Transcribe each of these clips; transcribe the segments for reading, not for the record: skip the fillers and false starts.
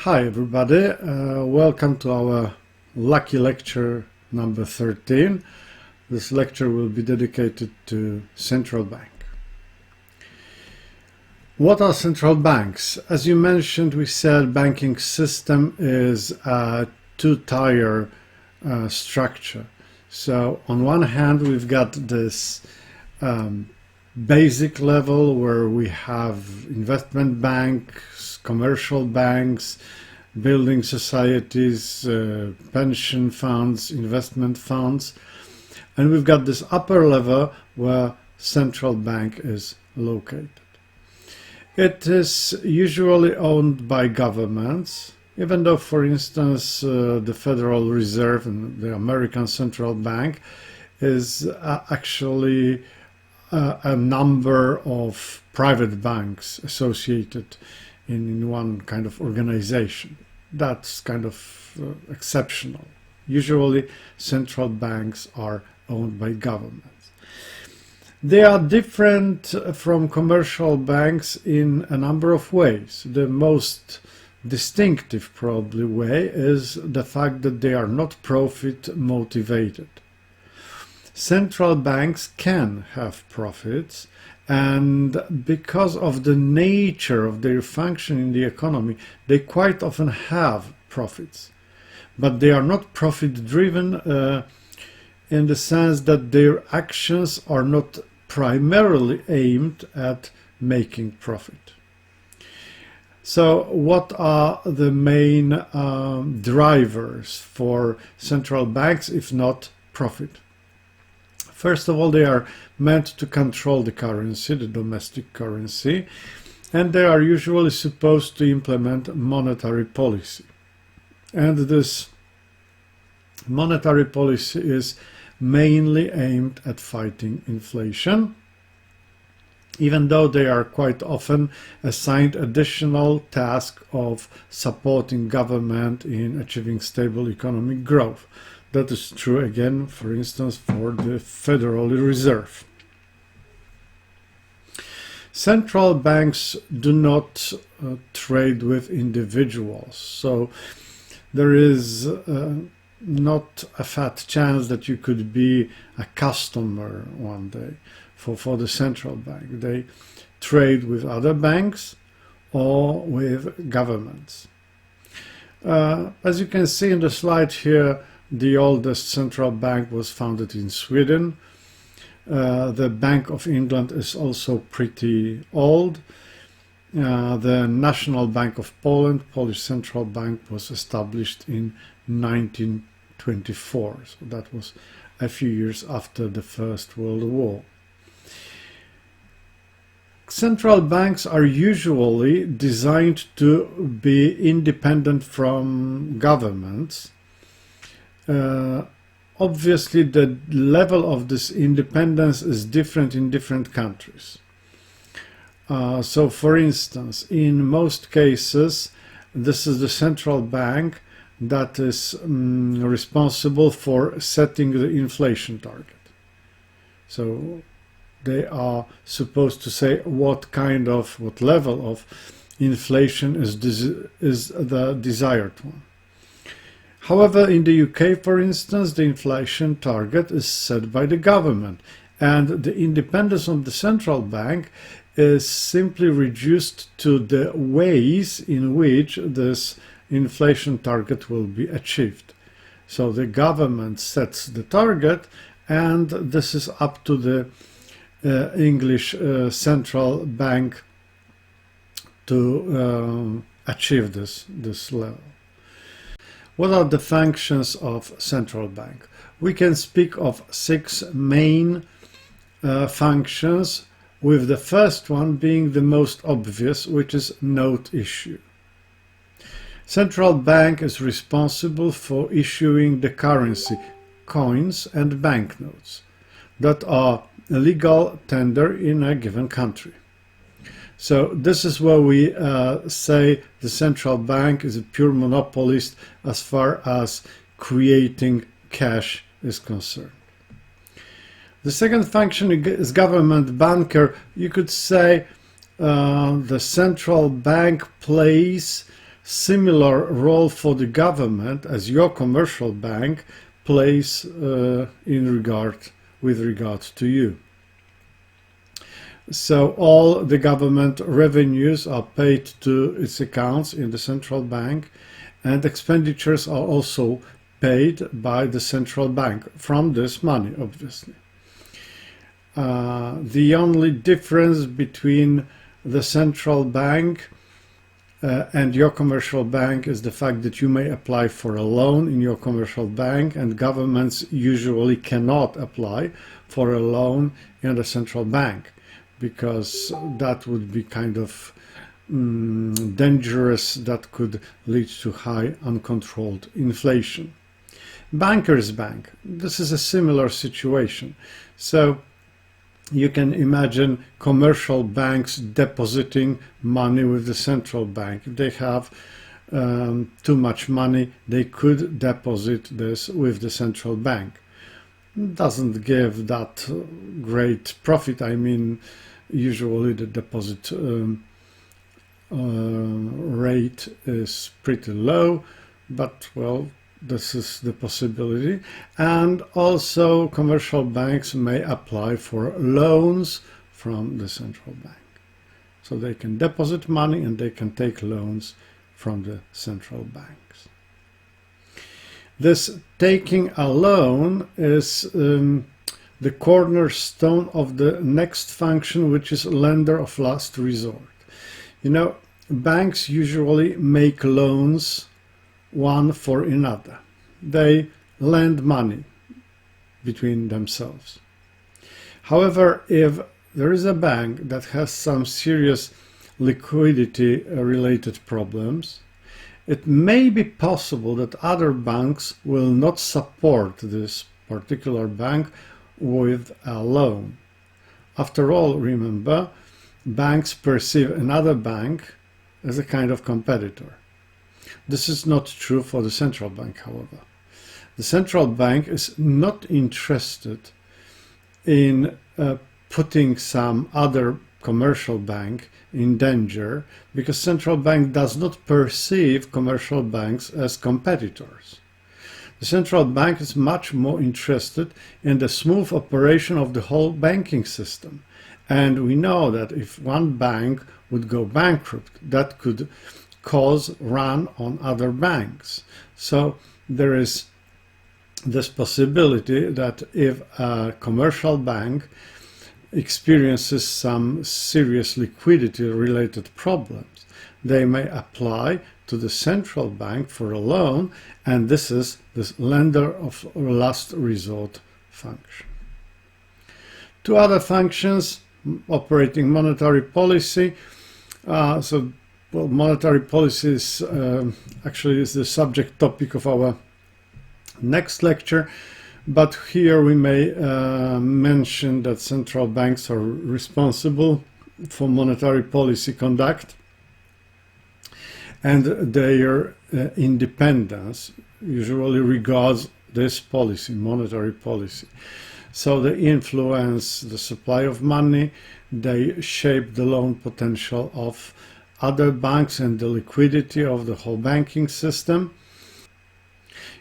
Hi everybody, welcome to our lucky lecture number 13. This lecture will be dedicated to central bank. What are central banks? As you mentioned, we said banking system is a two-tier structure. So on one hand we've got this basic level where we have investment banks, commercial banks, building societies, pension funds, investment funds, and we've got this upper level where central bank is located. It is usually owned by governments, even though, for instance, the Federal Reserve and the American Central Bank is actually a number of private banks associated in one kind of organization. That's kind of exceptional. Usually central banks are owned by governments. They are different from commercial banks in a number of ways. The most distinctive probably way is the fact that they are not profit motivated. Central banks can have profits, and because of the nature of their function in the economy, they quite often have profits. But they are not profit driven in the sense that their actions are not primarily aimed at making profit. So what are the main drivers for central banks if not profit? First of all, they are meant to control the currency, the domestic currency, and they are usually supposed to implement monetary policy. And this monetary policy is mainly aimed at fighting inflation, even though they are quite often assigned additional task of supporting government in achieving stable economic growth. That is true again, for instance, for the Federal Reserve. Central banks do not trade with individuals, so there is not a fat chance that you could be a customer one day for the central bank. They trade with other banks or with governments. As you can see in the slide here, the oldest central bank was founded in Sweden. The Bank of England is also pretty old. The National Bank of Poland, Polish Central Bank, was established in 1924. So that was a few years after the First World War. Central banks are usually designed to be independent from governments. Obviously, the level of this independence is different in different countries. So, for instance, in most cases, this is the central bank that is responsible for setting the inflation target. So, they are supposed to say what level of inflation is the desired one. However, in the UK, for instance, the inflation target is set by the government, and the independence of the central bank is simply reduced to the ways in which this inflation target will be achieved. So the government sets the target, and this is up to the English central bank to achieve this level. What are the functions of central bank? We can speak of 6 main functions, with the first one being the most obvious, which is note issue. Central bank is responsible for issuing the currency, coins and banknotes that are legal tender in a given country. So this is where we say the central bank is a pure monopolist as far as creating cash is concerned. The second function is government banker. You could say the central bank plays similar role for the government as your commercial bank plays with regard to you. So all the government revenues are paid to its accounts in the central bank, and expenditures are also paid by the central bank from this money, obviously. The only difference between the central bank and your commercial bank is the fact that you may apply for a loan in your commercial bank, and governments usually cannot apply for a loan in the central bank, because that would be kind of dangerous. That could lead to high uncontrolled inflation. Bankers' bank, this is a similar situation. So you can imagine commercial banks depositing money with the central bank. If they have too much money, they could deposit this with the central bank. Doesn't give that great profit. I mean, usually the deposit rate is pretty low, but well, this is the possibility. And also commercial banks may apply for loans from the central bank. So they can deposit money and they can take loans from the central banks. This taking a loan is the cornerstone of the next function, which is lender of last resort. You know, banks usually make loans one for another. They lend money between themselves. However, if there is a bank that has some serious liquidity related problems, it may be possible that other banks will not support this particular bank with a loan. After all, remember, banks perceive another bank as a kind of competitor. This is not true for the central bank, however. The central bank is not interested in putting some other commercial bank in danger, because central bank does not perceive commercial banks as competitors. The central bank is much more interested in the smooth operation of the whole banking system. And we know that if one bank would go bankrupt, that could cause run on other banks. So there is this possibility that if a commercial bank experiences some serious liquidity related problems, they may apply to the central bank for a loan, and this is this lender of last resort function. Two other functions: operating monetary policy. Monetary policy is actually is the subject topic of our next lecture, but here we may mention that central banks are responsible for monetary policy conduct, and their independence usually regards this policy, monetary policy. So they influence the supply of money, they shape the loan potential of other banks and the liquidity of the whole banking system.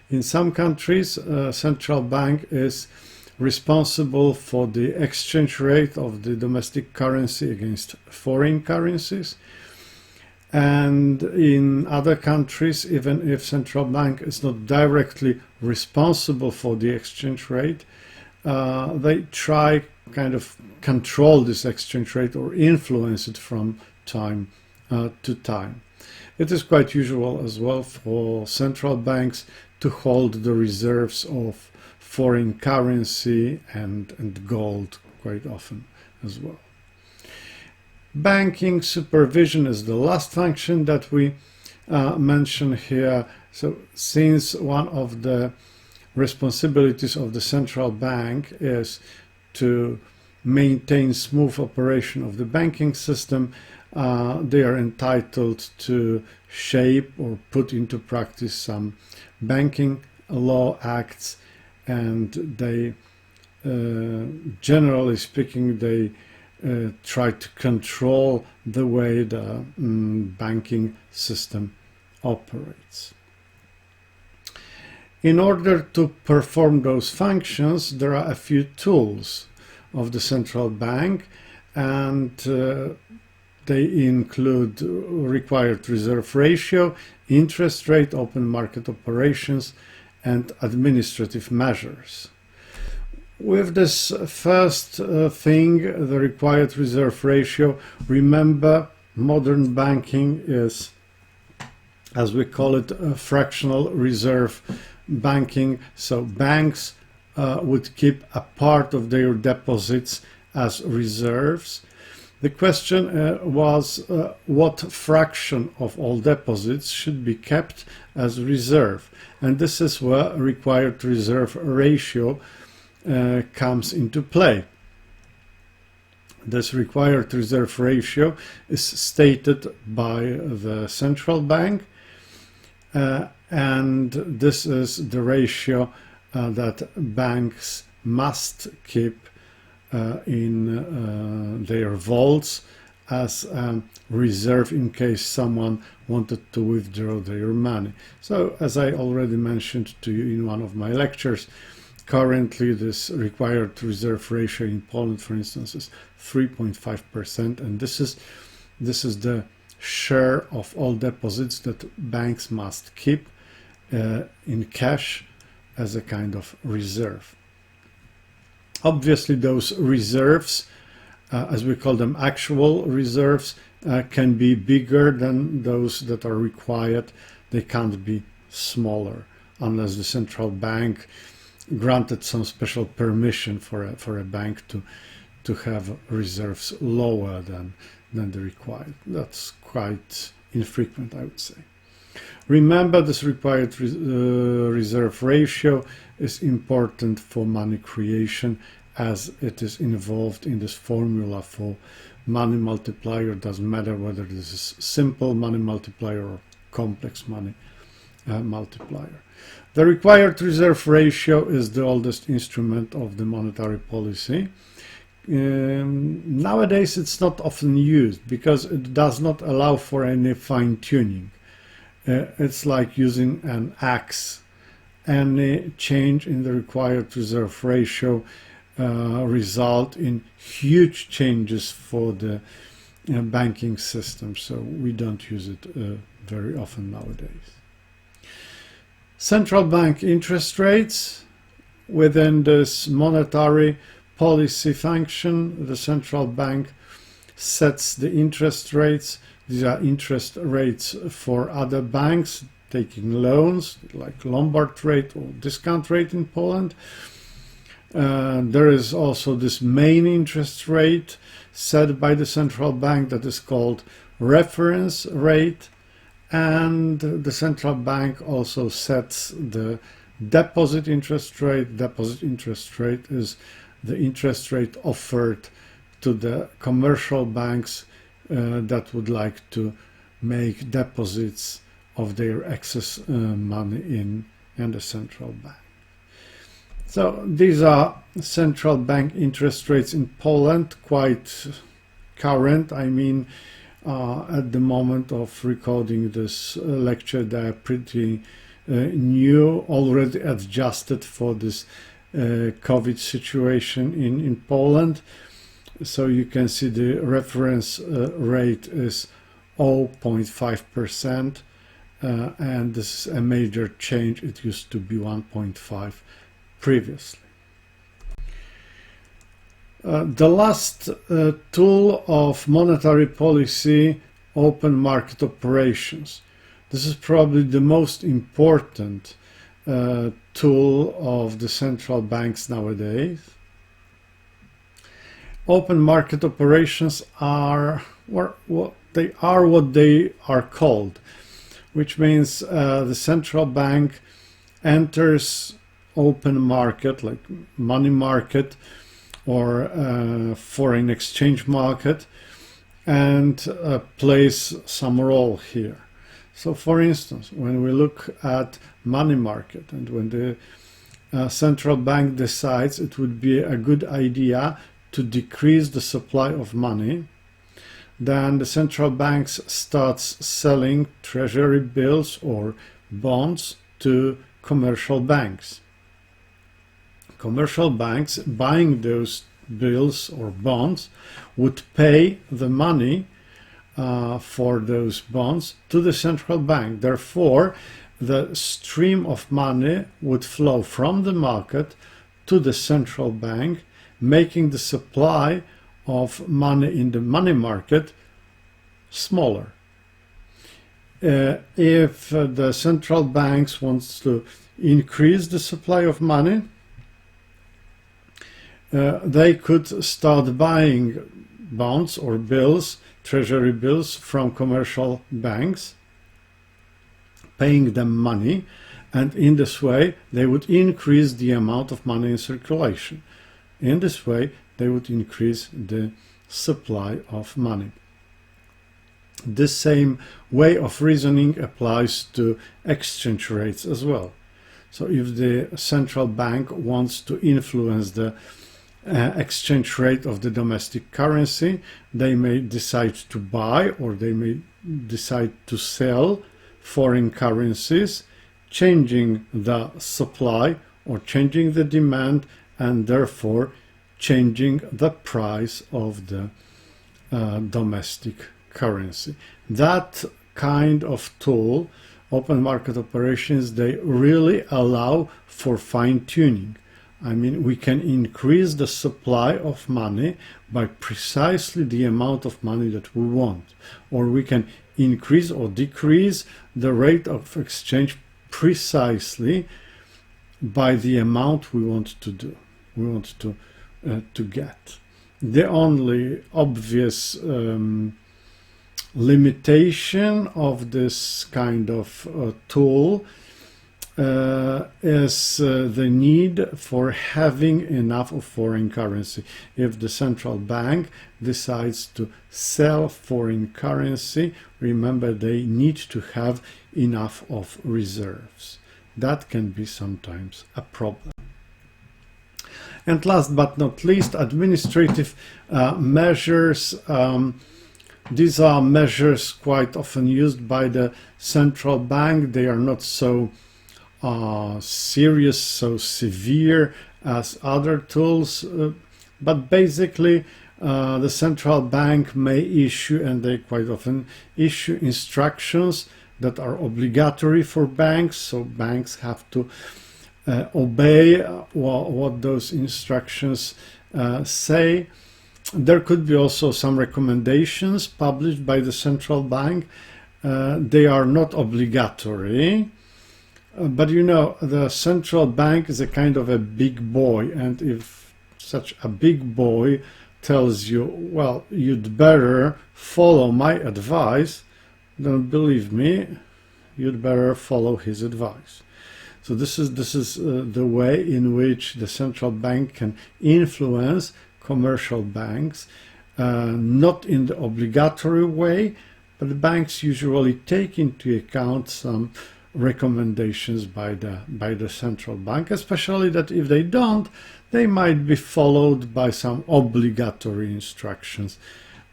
In some countries, central bank is responsible for the exchange rate of the domestic currency against foreign currencies. And in other countries, even if central bank is not directly responsible for the exchange rate, they try kind of control this exchange rate or influence it from time to time. It is quite usual as well for central banks to hold the reserves of foreign currency and gold quite often as well. Banking supervision is the last function that we mention here. So since one of the responsibilities of the central bank is to maintain smooth operation of the banking system, they are entitled to shape or put into practice some banking law acts, and they generally speaking they try to control the way the banking system operates. In order to perform those functions, there are a few tools of the central bank, and they include required reserve ratio, interest rate, open market operations, and administrative measures. With this first thing, the required reserve ratio, remember, modern banking is, as we call it, fractional reserve banking. So banks would keep a part of their deposits as reserves. The question was what fraction of all deposits should be kept as reserve, and this is where required reserve ratio comes into play. This required reserve ratio is stated by the central bank, and this is the ratio that banks must keep in their vaults as a reserve in case someone wanted to withdraw their money. So, as I already mentioned to you in one of my lectures, currently this required reserve ratio in Poland, for instance, is 3.5%, and this is the share of all deposits that banks must keep in cash as a kind of reserve. Obviously, those reserves, as we call them, actual reserves, can be bigger than those that are required. They can't be smaller unless the central bank granted some special permission for a bank to have reserves lower than the required. That's quite infrequent, I would say. Remember, this required reserve ratio is important for money creation, as it is involved in this formula for money multiplier. It doesn't matter whether this is simple money multiplier or complex money multiplier. The required reserve ratio is the oldest instrument of the monetary policy. Nowadays it's not often used because it does not allow for any fine-tuning. It's like using an axe. Any change in the required reserve ratio result in huge changes for the banking system, so we don't use it very often nowadays. Central bank interest rates. Within this monetary policy function, the central bank sets the interest rates. These are interest rates for other banks taking loans, like Lombard rate or discount rate in Poland. There is also this main interest rate set by the central bank that is called reference rate, and the central bank also sets the deposit interest rate. Deposit interest rate is the interest rate offered to the commercial banks that would like to make deposits of their excess money in the central bank. So these are central bank interest rates in Poland, quite current. I mean, at the moment of recording this lecture, they are pretty new, already adjusted for this COVID situation in Poland. So you can see the reference rate is 0.5%, and this is a major change. It used to be 1.5 previously. The last tool of monetary policy, open market operations. This is probably the most important tool of the central banks nowadays. Open market operations are what they are called, which means the central bank enters open market, like money market or foreign exchange market, and plays some role here. So, for instance, when we look at money market, and when the central bank decides it would be a good idea to decrease the supply of money, then the central banks starts selling treasury bills or bonds to commercial banks. Commercial banks buying those bills or bonds would pay the money for those bonds to the central bank. Therefore, the stream of money would flow from the market to the central bank, making the supply of money in the money market smaller. If the central banks wants to increase the supply of money, they could start buying bonds or bills, treasury bills from commercial banks, paying them money, and in this way they would increase the amount of money in circulation. In this way they would increase the supply of money. This same way of reasoning applies to exchange rates as well. So if the central bank wants to influence the exchange rate of the domestic currency, they may decide to buy or they may decide to sell foreign currencies, changing the supply or changing the demand, and therefore changing the price of the domestic currency. That kind of tool, open market operations, they really allow for fine-tuning. I mean, we can increase the supply of money by precisely the amount of money that we want, or we can increase or decrease the rate of exchange precisely by the amount we want to do, we want to get. The only obvious limitation of this kind of tool is the need for having enough of foreign currency. If the central bank decides to sell foreign currency, remember they need to have enough of reserves. That can be sometimes a problem. And last but not least, administrative measures. These are measures quite often used by the central bank. They are not so serious, so severe as other tools, but basically the central bank may issue, and they quite often issue, instructions that are obligatory for banks, so banks have to obey what those instructions say. There could be also some recommendations published by the central bank. They are not obligatory. But you know, the central bank is a kind of a big boy, and if such a big boy tells you, well, you'd better follow my advice, then believe me, you'd better follow his advice. So this is the way in which the central bank can influence commercial banks, not in the obligatory way, but the banks usually take into account some recommendations by the central bank, especially that if they don't, they might be followed by some obligatory instructions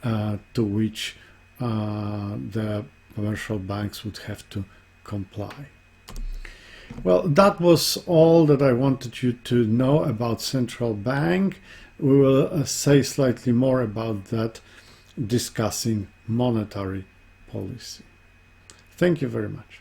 to which the commercial banks would have to comply. Well, that was all that I wanted you to know about central bank. We will say slightly more about that discussing monetary policy. Thank you very much.